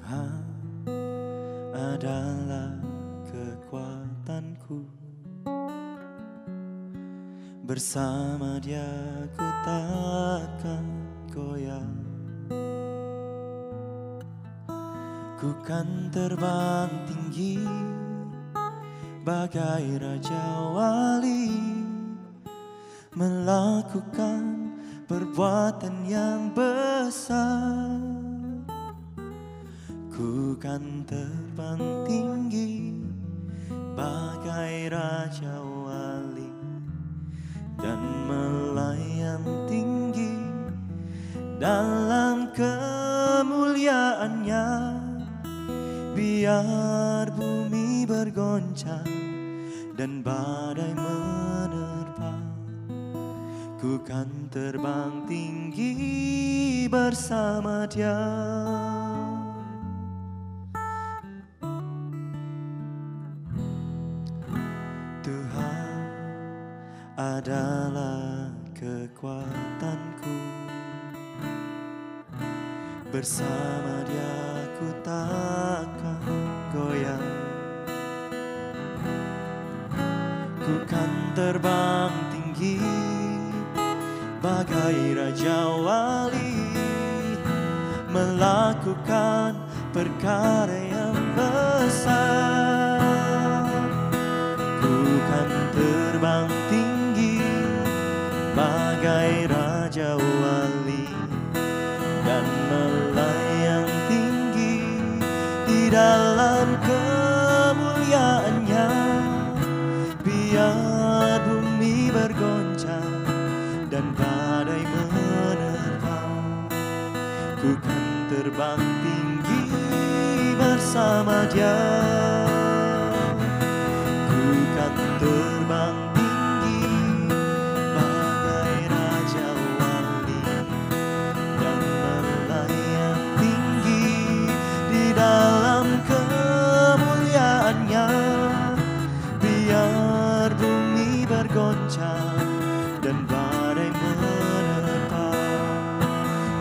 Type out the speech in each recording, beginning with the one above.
Tuhan adalah kekuatanku, bersama Dia ku takkan goyah. Ku kan terbang tinggi bagai Raja Wali, melakukan perbuatan yang besar. Ku kan terbang tinggi bagai Raja Wali dan melayang tinggi dalam kemuliaannya. Biar bumi bergoncang dan badai menerpa, ku kan terbang tinggi bersama Dia. Tuhan adalah kekuatanku, bersama Dia ku takkan goyah. Ku kan terbang tinggi bagai Raja Wali, melakukan perkara yang besar. Ku kan terbang tinggi bagai Raja Wali dan melayang tinggi di dalam kemuliaannya. Biar bumi bergoncang dan badai menerpa, ku kan terbang tinggi bersama Dia. Ku kan terbang tinggi bagai Raja Wali dan melayang tinggi di dalam kemuliaannya. Biar bumi bergoncang dan badai menerpa,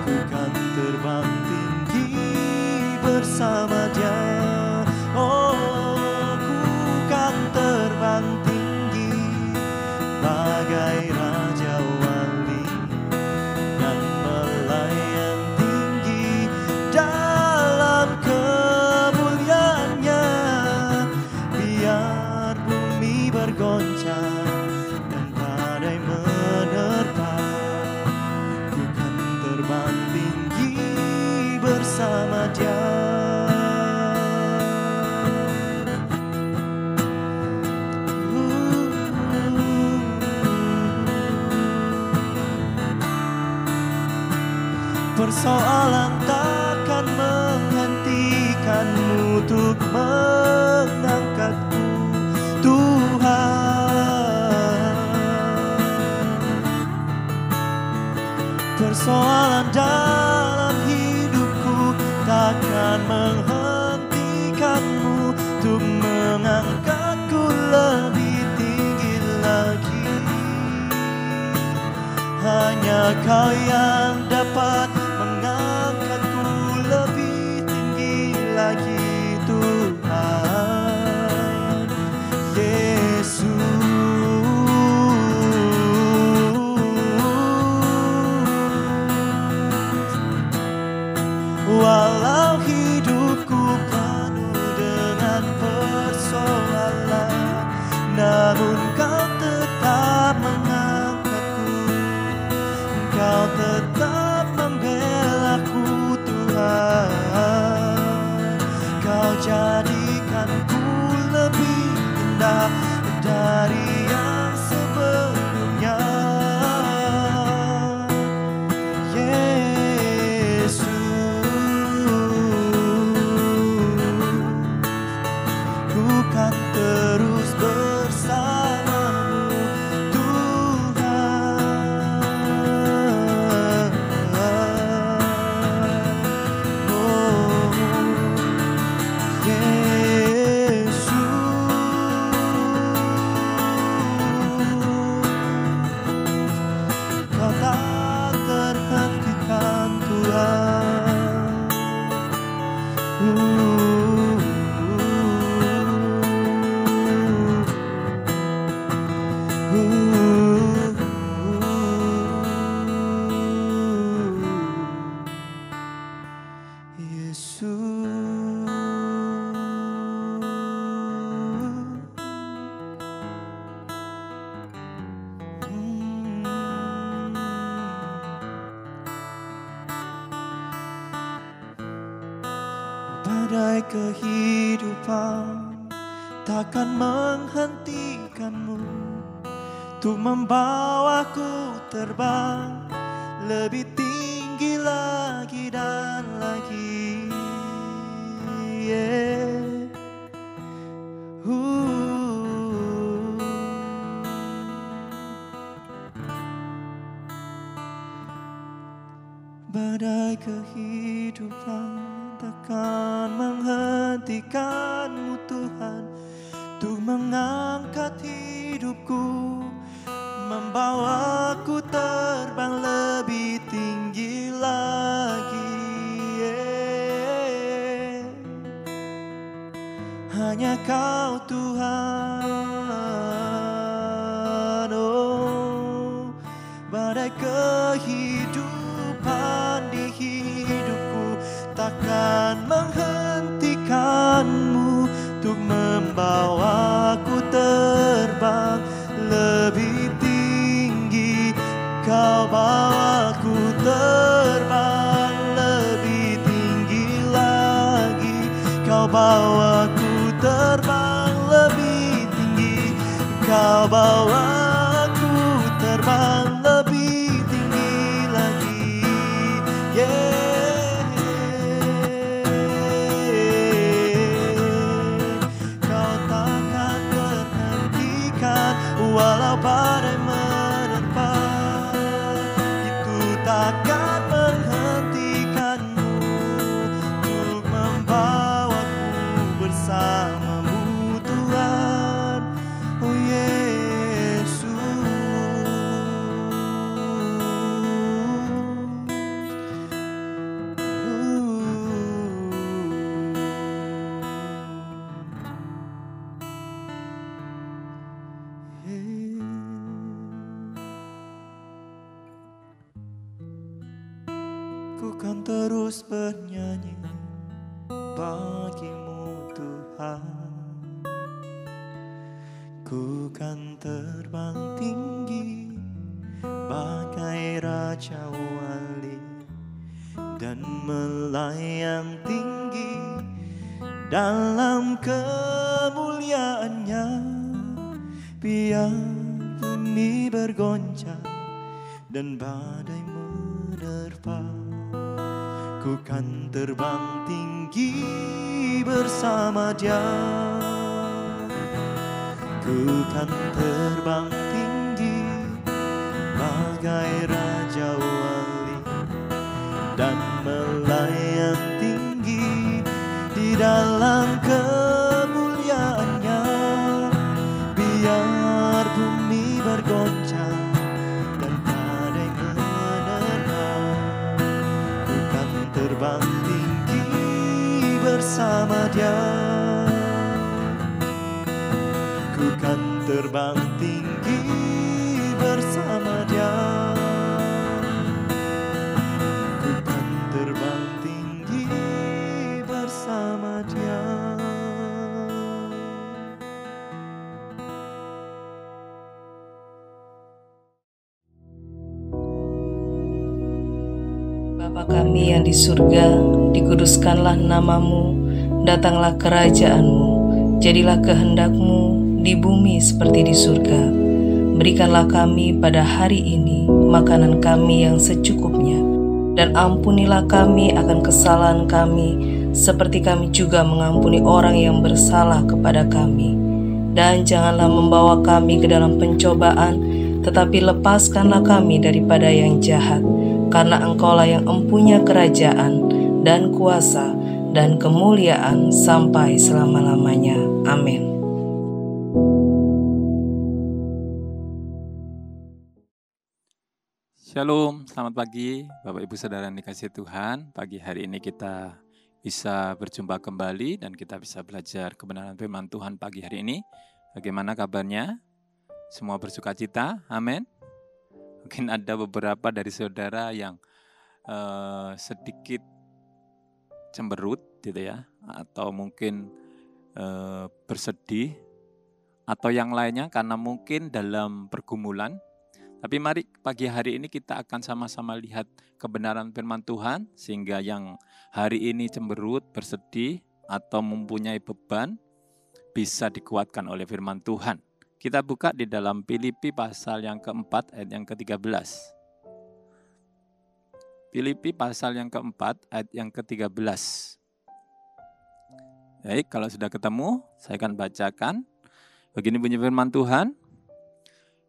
ku kan terbang tinggi bersama Dia. Oh, ku kan terbang tinggi bagai Raja Wali dan melayang tinggi dalam kemuliaannya. Biar bumi bergoncang dan badai menerpa, ku kan terbang tinggi bersama Dia. Persoalan takkan menghentikanmu untuk mengangkatku, Tuhan. Persoalan dalam hidupku takkan menghentikanmu untuk mengangkatku lebih tinggi lagi. Hanya Kau yang dapat mengangkatku lebih tinggi lagi, Tuhan Yesus. Walau hidupku penuh dengan persoalan, namun Kau tetap mengangkatku. Kau tetap membelaku, Tuhan. Kau jadikanku lebih indah dari yang sebelumnya, Yesus. Ku kan terus bersama Badai kehidupan takkan menghentikanmu untuk membawaku terbang lebih tinggi lagi dan lagi. Badai kehidupan takkan menghentikanmu Tuhan untuk mengangkat hidupku, membawaku terbang lebih tinggi lagi. Hanya Kau Tuhan, oh, badai kehidupan di hidupku takkan menghentikanmu untuk membawaku terbang lebih tinggi. Kau bawaku terbang lebih tinggi lagi. Kau bawaku terbang lebih tinggi. Kau bawaku terbang lebih tinggi lagi. Kau takkan terhentikan walau badai menerpa, itu takkan menghentikanmu untuk membawaku bersamamu Tuhan. Oh Yesus, ku kan terus bernyanyi bagimu Tuhan. Ku kan terbang tinggi bagai Raja Wali dan melayang tinggi dalam kemuliaannya. Biar bumi bergoncang dan badai menerpa, ku kan terbang tinggi bersama Dia. Ku kan terbang tinggi bagai Raja Wali dan melayang tinggi di dalam kemuliaannya. Biar bumi bergoncang dan badai menerpa, ku kan terbang tinggi bersama Dia. Ku kan terbang tinggi bersama Dia. Ku kan terbang tinggi bersama Dia. Bapa kami yang di surga, dikuduskanlah namamu, datanglah kerajaan-Mu, jadilah kehendak-Mu di bumi seperti di surga. Berikanlah kami pada hari ini makanan kami yang secukupnya, dan ampunilah kami akan kesalahan kami, seperti kami juga mengampuni orang yang bersalah kepada kami. Dan janganlah membawa kami ke dalam pencobaan, tetapi lepaskanlah kami daripada yang jahat. Karena Engkaulah yang empunya kerajaan dan kuasa dan kemuliaan sampai selama-lamanya. Amin. Shalom, selamat pagi Bapak Ibu Saudara yang dikasihi Tuhan. Pagi hari ini kita bisa berjumpa kembali dan kita bisa belajar kebenaran firman Tuhan pagi hari ini. Bagaimana kabarnya? Semua bersukacita? Amin. Mungkin ada beberapa dari saudara yang sedikit cemberut gitu ya, atau mungkin bersedih, atau yang lainnya karena mungkin dalam pergumulan. Tapi mari pagi hari ini kita akan sama-sama lihat kebenaran firman Tuhan, sehingga yang hari ini cemberut, bersedih, atau mempunyai beban bisa dikuatkan oleh firman Tuhan. Kita buka di dalam Filipi pasal yang keempat ayat yang ke-13. Filipi pasal yang keempat ayat yang ke-13. Baik, kalau sudah ketemu, saya akan bacakan. Begini bunyi firman Tuhan.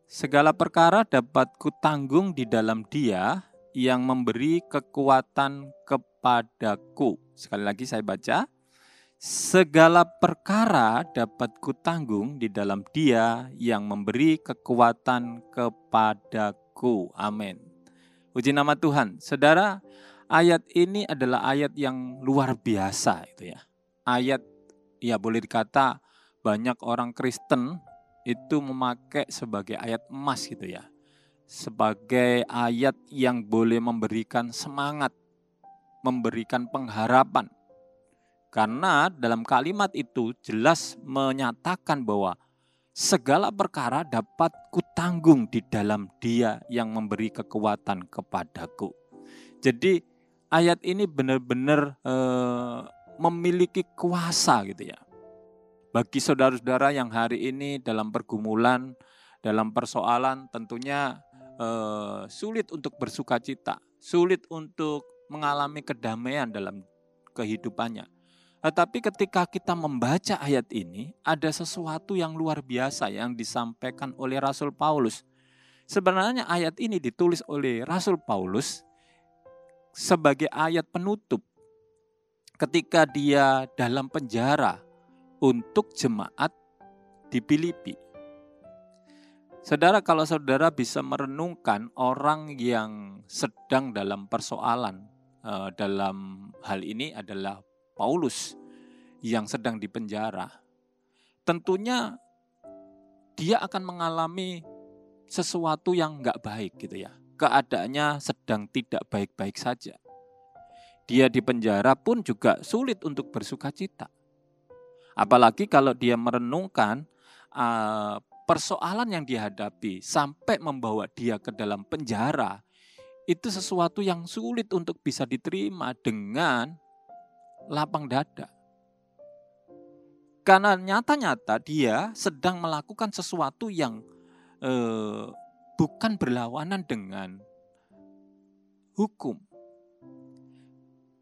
Segala perkara dapat kutanggung di dalam Dia yang memberi kekuatan kepadaku. Sekali lagi saya baca. Segala perkara dapat kutanggung di dalam Dia yang memberi kekuatan kepadaku. Amin. Puji nama Tuhan. Saudara, ayat ini adalah ayat yang luar biasa itu ya. Ayat ya boleh dikata banyak orang Kristen itu memakai sebagai ayat emas gitu ya. Sebagai ayat yang boleh memberikan semangat, memberikan pengharapan. Karena dalam kalimat itu jelas menyatakan bahwa segala perkara dapat kutanggung di dalam Dia yang memberi kekuatan kepadaku. Jadi ayat ini benar-benar memiliki kuasa gitu ya. Bagi saudara-saudara yang hari ini dalam pergumulan, dalam persoalan tentunya sulit untuk bersukacita, sulit untuk mengalami kedamaian dalam kehidupannya. Tetapi ketika kita membaca ayat ini, ada sesuatu yang luar biasa yang disampaikan oleh Rasul Paulus. Sebenarnya ayat ini ditulis oleh Rasul Paulus sebagai ayat penutup ketika dia dalam penjara untuk jemaat di Filipi. Saudara, kalau saudara bisa merenungkan orang yang sedang dalam persoalan, dalam hal ini adalah Paulus yang sedang dipenjara. Tentunya dia akan mengalami sesuatu yang enggak baik gitu ya. Keadaannya sedang tidak baik-baik saja. Dia di penjara pun juga sulit untuk bersukacita. Apalagi kalau dia merenungkan persoalan yang dihadapi sampai membawa dia ke dalam penjara. Itu sesuatu yang sulit untuk bisa diterima dengan lapang dada. Karena nyata-nyata dia sedang melakukan sesuatu yang bukan berlawanan dengan hukum.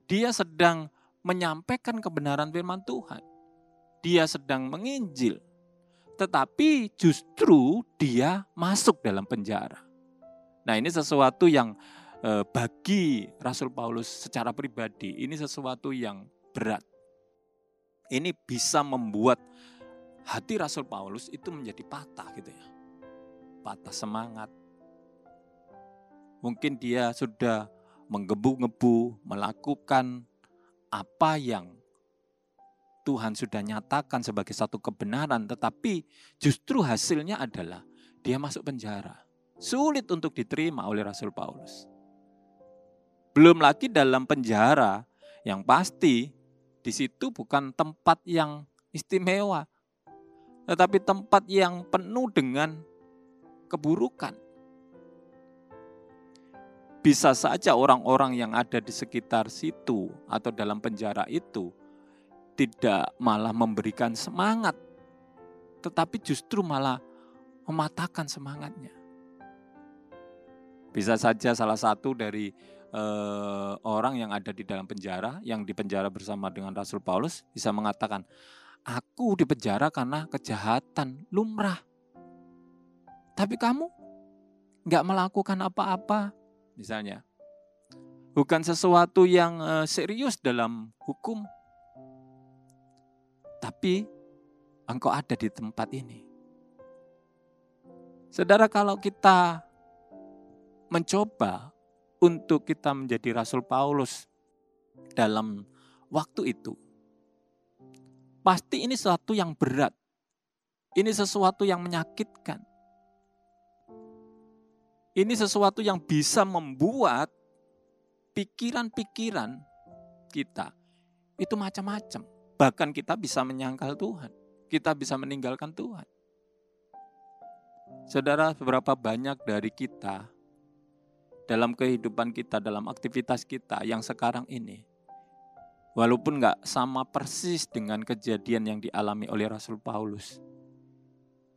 Dia sedang menyampaikan kebenaran firman Tuhan. Dia sedang menginjil. Tetapi justru dia masuk dalam penjara. Nah, ini sesuatu yang bagi Rasul Paulus secara pribadi, ini sesuatu yang berat. Ini bisa membuat hati Rasul Paulus itu menjadi patah gitu ya. Patah semangat. Mungkin dia sudah menggebu-gebu melakukan apa yang Tuhan sudah nyatakan sebagai satu kebenaran, tetapi justru hasilnya adalah dia masuk penjara. Sulit untuk diterima oleh Rasul Paulus. Belum lagi dalam penjara yang pasti di situ bukan tempat yang istimewa, tetapi tempat yang penuh dengan keburukan. Bisa saja orang-orang yang ada di sekitar situ atau dalam penjara itu tidak malah memberikan semangat, tetapi justru malah mematahkan semangatnya. Bisa saja salah satu dari orang yang ada di dalam penjara, yang dipenjara bersama dengan Rasul Paulus bisa mengatakan, aku dipenjara karena kejahatan lumrah. Tapi kamu gak melakukan apa-apa, misalnya. Bukan sesuatu yang serius dalam hukum. Tapi engkau ada di tempat ini. Saudara, kalau kita mencoba untuk kita menjadi Rasul Paulus dalam waktu itu, pasti ini sesuatu yang berat. Ini sesuatu yang menyakitkan. Ini sesuatu yang bisa membuat pikiran-pikiran kita itu macam-macam. Bahkan kita bisa menyangkal Tuhan. Kita bisa meninggalkan Tuhan. Saudara, seberapa banyak dari kita dalam kehidupan kita, dalam aktivitas kita yang sekarang ini, Walaupun nggak sama persis dengan kejadian yang dialami oleh Rasul Paulus.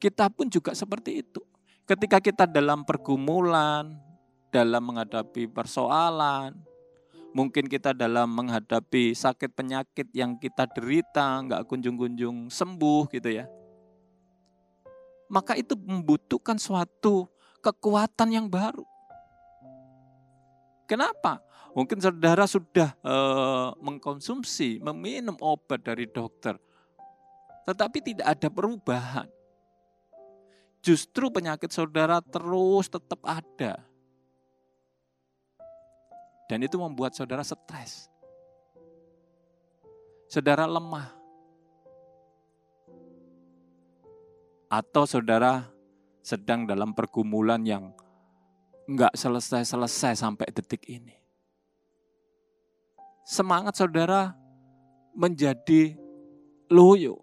Kita pun juga seperti itu. Ketika kita dalam pergumulan, dalam menghadapi persoalan, mungkin kita dalam menghadapi sakit penyakit yang kita derita, nggak kunjung-kunjung sembuh gitu ya. Maka itu membutuhkan suatu kekuatan yang baru. Kenapa? Mungkin saudara sudah mengkonsumsi, meminum obat dari dokter, tetapi tidak ada perubahan. Justru penyakit saudara terus tetap ada. Dan itu membuat saudara stres. Saudara lemah. Atau saudara sedang dalam pergumulan yang enggak selesai-selesai sampai detik ini. Semangat saudara menjadi loyo.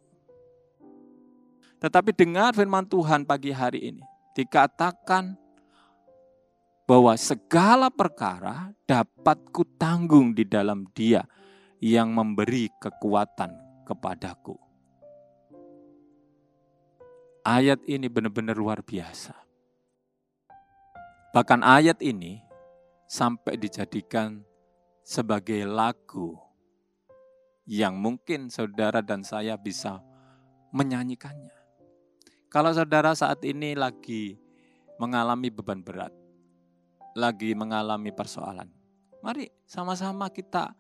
Tetapi dengar firman Tuhan pagi hari ini. Dikatakan bahwa segala perkara dapat kutanggung di dalam Dia yang memberi kekuatan kepadaku. Ayat ini benar-benar luar biasa. Bahkan ayat ini sampai dijadikan sebagai lagu yang mungkin saudara dan saya bisa menyanyikannya. Kalau saudara saat ini lagi mengalami beban berat, lagi mengalami persoalan, mari sama-sama kita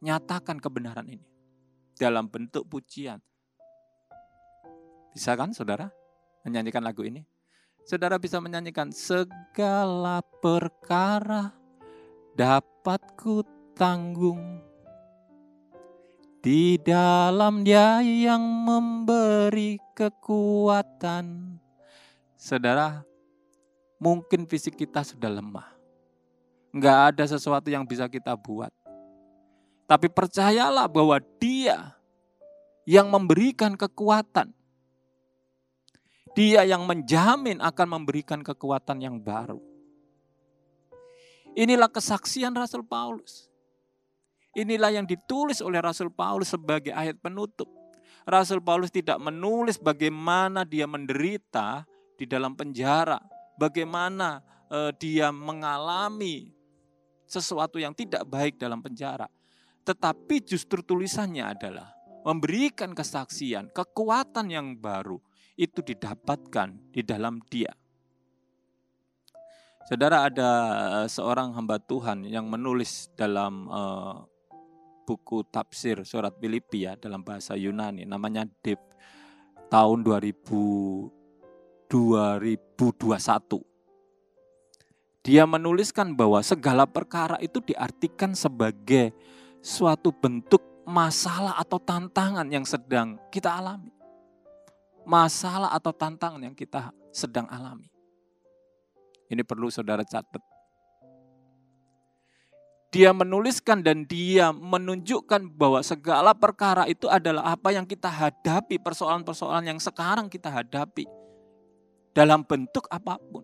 nyatakan kebenaran ini dalam bentuk pujian. Bisa kan saudara menyanyikan lagu ini? Saudara bisa menyanyikan segala perkara dapat ku tanggung di dalam Dia yang memberi kekuatan. Saudara, mungkin fisik kita sudah lemah. Enggak ada sesuatu yang bisa kita buat. Tapi percayalah bahwa Dia yang memberikan kekuatan. Dia yang menjamin akan memberikan kekuatan yang baru. Inilah kesaksian Rasul Paulus. Inilah yang ditulis oleh Rasul Paulus sebagai ayat penutup. Rasul Paulus tidak menulis bagaimana dia menderita di dalam penjara. Bagaimana dia mengalami sesuatu yang tidak baik dalam penjara. Tetapi justru tulisannya adalah memberikan kesaksian, kekuatan yang baru. Itu didapatkan di dalam Dia. Saudara, ada seorang hamba Tuhan yang menulis dalam buku tafsir surat Filipi ya, dalam bahasa Yunani, namanya Dave, tahun 2021. Dia menuliskan bahwa segala perkara itu diartikan sebagai suatu bentuk masalah atau tantangan yang sedang kita alami. Masalah atau tantangan yang kita sedang alami. Ini perlu saudara catat. Dia menuliskan dan dia menunjukkan bahwa segala perkara itu adalah apa yang kita hadapi, persoalan-persoalan yang sekarang kita hadapi. Dalam bentuk apapun.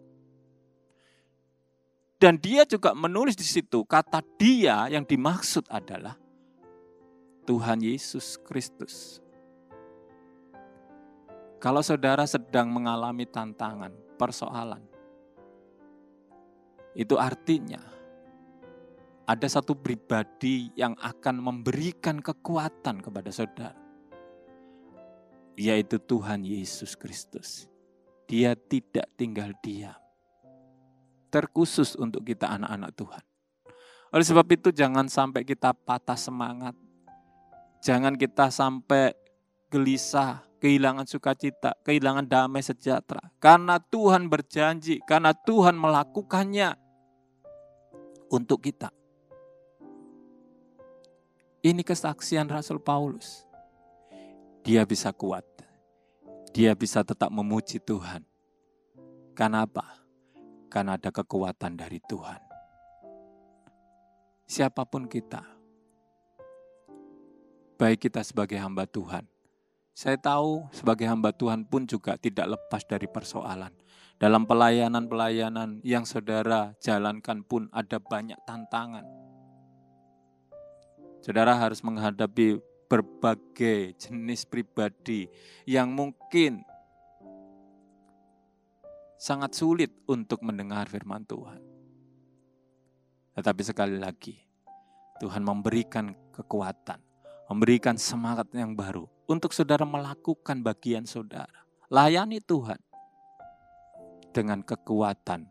Dan dia juga menulis di situ, kata Dia yang dimaksud adalah Tuhan Yesus Kristus. Kalau saudara sedang mengalami tantangan, persoalan, itu artinya ada satu pribadi yang akan memberikan kekuatan kepada saudara, yaitu Tuhan Yesus Kristus. Dia tidak tinggal diam, terkhusus untuk kita anak-anak Tuhan. Oleh sebab itu jangan sampai kita patah semangat, jangan kita sampai gelisah, kehilangan sukacita, kehilangan damai sejahtera. Karena Tuhan berjanji, karena Tuhan melakukannya untuk kita. Ini kesaksian Rasul Paulus. Dia bisa kuat. Dia bisa tetap memuji Tuhan. Karena apa? Karena ada kekuatan dari Tuhan. Siapapun kita, baik kita sebagai hamba Tuhan, saya tahu sebagai hamba Tuhan pun juga tidak lepas dari persoalan. Dalam pelayanan-pelayanan yang saudara jalankan pun ada banyak tantangan. Saudara harus menghadapi berbagai jenis pribadi yang mungkin sangat sulit untuk mendengar firman Tuhan. Tetapi sekali lagi, Tuhan memberikan kekuatan, memberikan semangat yang baru untuk saudara melakukan bagian saudara. Layani Tuhan dengan kekuatan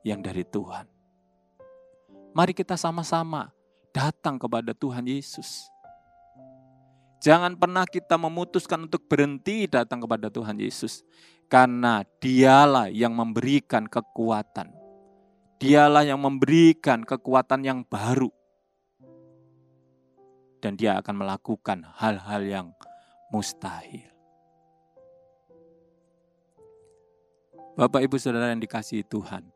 yang dari Tuhan. Mari kita sama-sama datang kepada Tuhan Yesus. Jangan pernah kita memutuskan untuk berhenti datang kepada Tuhan Yesus. Karena Dialah yang memberikan kekuatan. Dialah yang memberikan kekuatan yang baru. Dan Dia akan melakukan hal-hal yang mustahil. Bapak, Ibu, Saudara yang dikasihi Tuhan,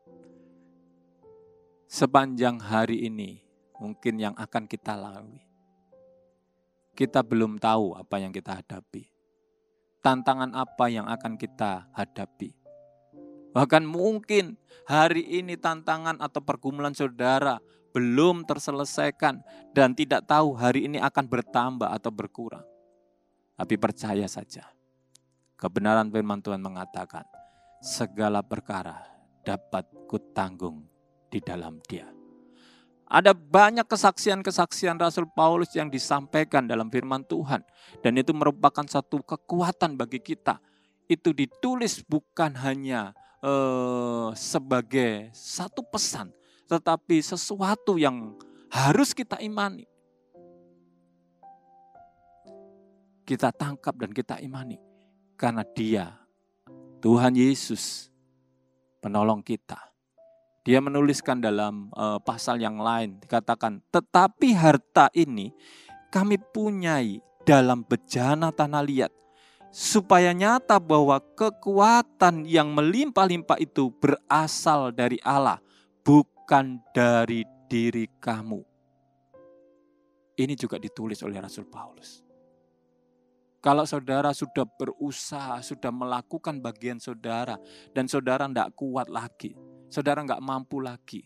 sepanjang hari ini mungkin yang akan kita lalui, kita belum tahu apa yang kita hadapi, tantangan apa yang akan kita hadapi. Bahkan mungkin hari ini tantangan atau pergumulan saudara belum terselesaikan dan tidak tahu hari ini akan bertambah atau berkurang. Tapi percaya saja, kebenaran firman Tuhan mengatakan, segala perkara dapat kutanggung di dalam Dia. Ada banyak kesaksian-kesaksian Rasul Paulus yang disampaikan dalam firman Tuhan. Dan itu merupakan satu kekuatan bagi kita. Itu ditulis bukan hanya sebagai satu pesan, tetapi sesuatu yang harus kita imani. Kita tangkap dan kita imani. Karena Dia, Tuhan Yesus, penolong kita. Dia menuliskan dalam pasal yang lain, dikatakan, tetapi harta ini kami punyai dalam bejana tanah liat, supaya nyata bahwa kekuatan yang melimpah-limpah itu berasal dari Allah, bukan dari diri kamu. Ini juga ditulis oleh Rasul Paulus. Kalau saudara sudah berusaha, sudah melakukan bagian saudara, dan saudara tidak kuat lagi, saudara nggak mampu lagi,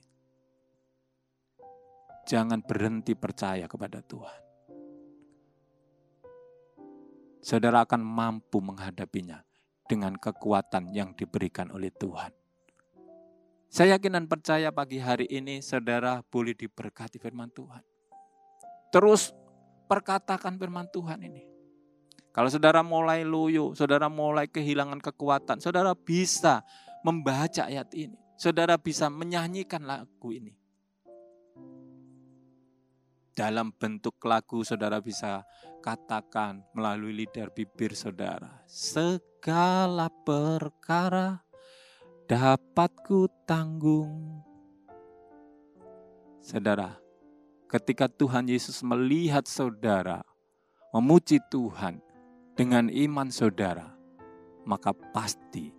jangan berhenti percaya kepada Tuhan. Saudara akan mampu menghadapinya dengan kekuatan yang diberikan oleh Tuhan. Saya yakin dan percaya pagi hari ini saudara boleh diberkati firman Tuhan. Terus perkatakan firman Tuhan ini. Kalau saudara mulai loyo, saudara mulai kehilangan kekuatan, saudara bisa membaca ayat ini. Saudara bisa menyanyikan lagu ini. Dalam bentuk lagu saudara bisa katakan melalui lidah bibir saudara. Segala perkara dapat ku tanggung. Saudara, ketika Tuhan Yesus melihat saudara memuji Tuhan dengan iman saudara, maka pasti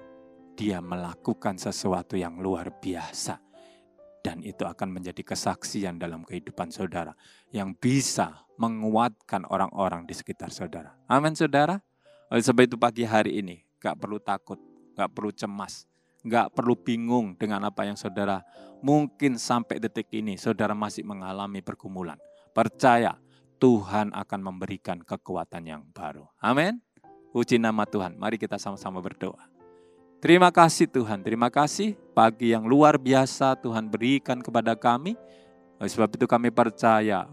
Dia melakukan sesuatu yang luar biasa. Dan itu akan menjadi kesaksian dalam kehidupan saudara yang bisa menguatkan orang-orang di sekitar saudara. Amin saudara. Oleh sebab itu pagi hari ini gak perlu takut, gak perlu cemas, gak perlu bingung dengan apa yang saudara mungkin sampai detik ini saudara masih mengalami pergumulan. Percaya Tuhan akan memberikan kekuatan yang baru. Amin. Puji nama Tuhan. Mari kita sama-sama berdoa. Terima kasih Tuhan, terima kasih pagi yang luar biasa Tuhan berikan kepada kami. Oleh sebab itu kami percaya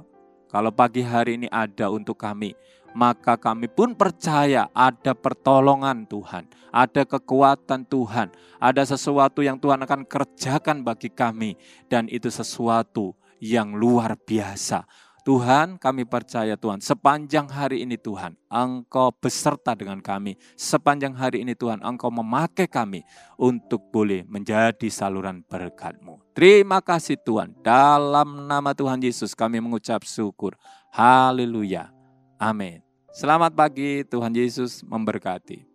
kalau pagi hari ini ada untuk kami, maka kami pun percaya ada pertolongan Tuhan, ada kekuatan Tuhan, ada sesuatu yang Tuhan akan kerjakan bagi kami dan itu sesuatu yang luar biasa. Tuhan, kami percaya Tuhan, sepanjang hari ini Tuhan, Engkau beserta dengan kami. Sepanjang hari ini Tuhan, Engkau memakai kami untuk boleh menjadi saluran berkat-Mu. Terima kasih Tuhan, dalam nama Tuhan Yesus kami mengucap syukur. Haleluya. Amin. Selamat pagi, Tuhan Yesus memberkati.